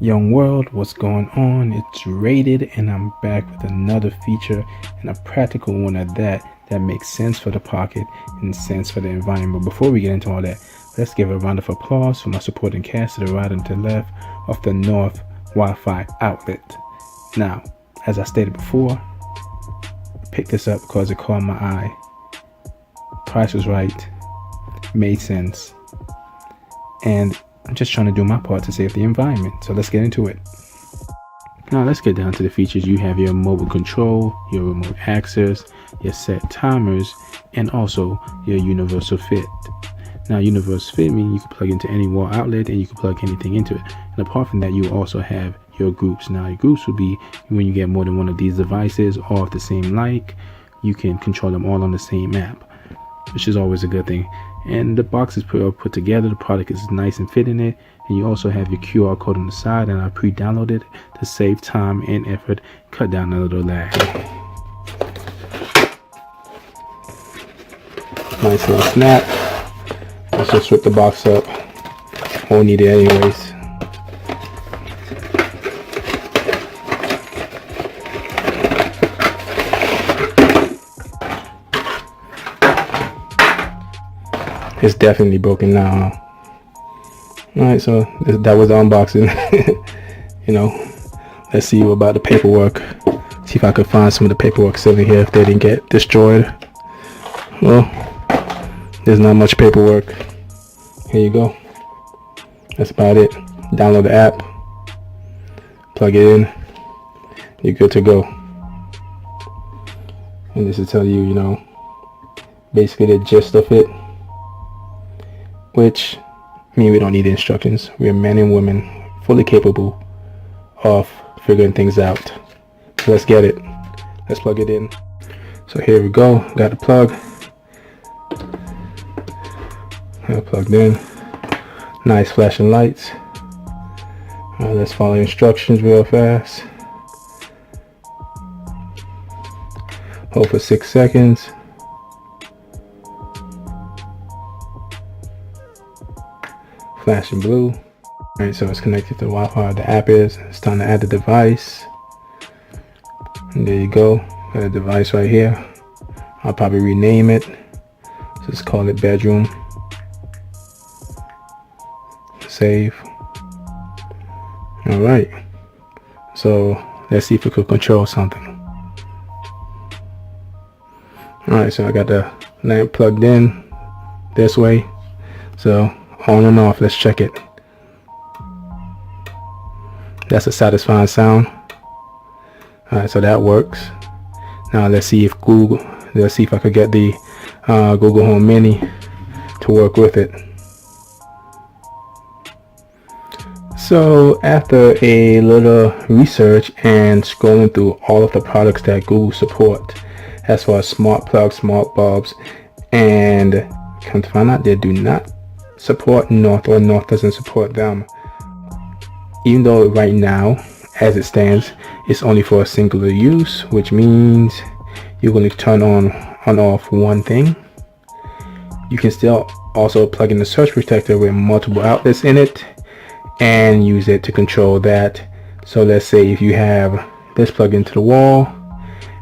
Young world, what's going on? It's Rated, and I'm back with another feature, and a practical one at that makes sense for the pocket and sense for the environment. But before we get into all that, let's give a round of applause for my supporting cast to the right and to the left of the North Wi-Fi outlet. Now, as I stated before, I picked this up because it caught my eye. Price was right, made sense, and I'm just trying to do my part to save the environment. So let's get into it. Now let's get down to the features. You have your mobile control, your remote access, your set timers, and also your universal fit. Now universal fit means you can plug into any wall outlet and you can plug anything into it. And apart from that, you also have your groups. Now your groups will be when you get more than one of these devices all of the same like, you can control them all on the same app, which is always a good thing. And the box is put together, the product is nice and fit in it, and you also have your QR code on the side, and I pre-downloaded to save time and effort, cut down a little lag. Nice little snap. Let's just rip the box up. Won't need it anyways. It's definitely broken now. Alright, so that was the unboxing. You know, let's see about the paperwork. See if I could find some of the paperwork still in here if they didn't get destroyed. Well, there's not much paperwork. Here you go. That's about it. Download the app, plug it in, you're good to go. And this will tell you, you know, basically the gist of it. Which means we don't need instructions. We're men and women fully capable of figuring things out. So let's get it. Let's plug it in. So here we go. Got the plug. Plugged in. Nice flashing lights. Alright, let's follow instructions real fast. Hold for 6 seconds. Flashing blue. Alright, so it's connected to the Wi-Fi. The app is. It's time to add the device. And there you go. Got a device right here. I'll probably rename it. Just call it bedroom. Save. Alright. So let's see if we could control something. Alright, so I got the lamp plugged in this way. So on and off, let's check it. That's a satisfying sound. Alright, so that works. Now let's see if I could get the Google Home Mini to work with it. So after a little research and scrolling through all of the products that Google support, as far as smart plugs, smart bulbs, and come to find out they do not support North, or North doesn't support them, even though right now as it stands it's only for a singular use, which means you're going to turn on off one thing. You can still also plug in the surge protector with multiple outlets in it and use it to control that. So let's say if you have this plug into the wall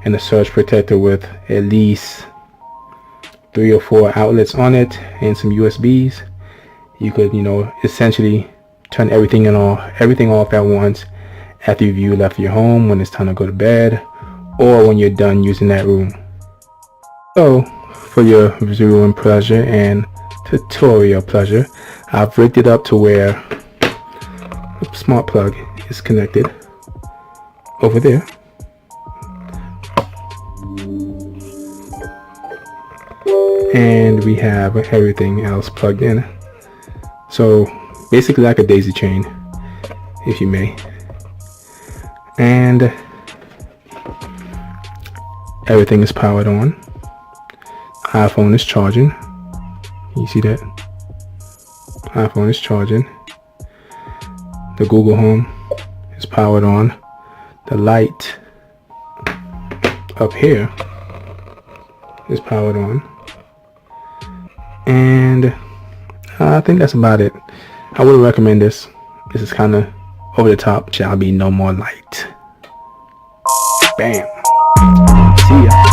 and a surge protector with at least 3 or 4 outlets on it and some USBs, you could, you know, essentially turn everything off at once after you left your home, when it's time to go to bed, or when you're done using that room. So for your viewing pleasure and tutorial pleasure, I've rigged it up to where the smart plug is connected over there. And we have everything else plugged in. So basically like a daisy chain, if you may. And everything is powered on. iPhone is charging. You see that? iPhone is charging. The Google Home is powered on. The light up here is powered on. And I think that's about it. I wouldn't recommend this. This is kind of over the top shall be no more light. Bam. See ya.